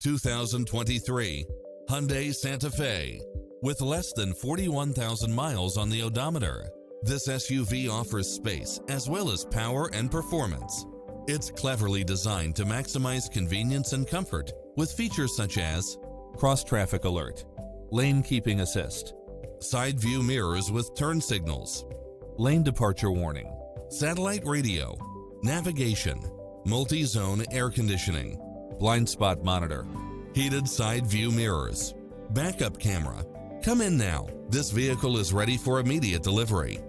2023 Hyundai Santa Fe. With less than 41,000 miles on the odometer, this SUV offers space as well as power and performance. It's cleverly designed to maximize convenience and comfort with features such as cross-traffic alert, lane keeping assist, side view mirrors with turn signals, lane departure warning, satellite radio, navigation, multi-zone air conditioning, blind spot monitor, heated side view mirrors, backup camera. Come in now. This vehicle is ready for immediate delivery.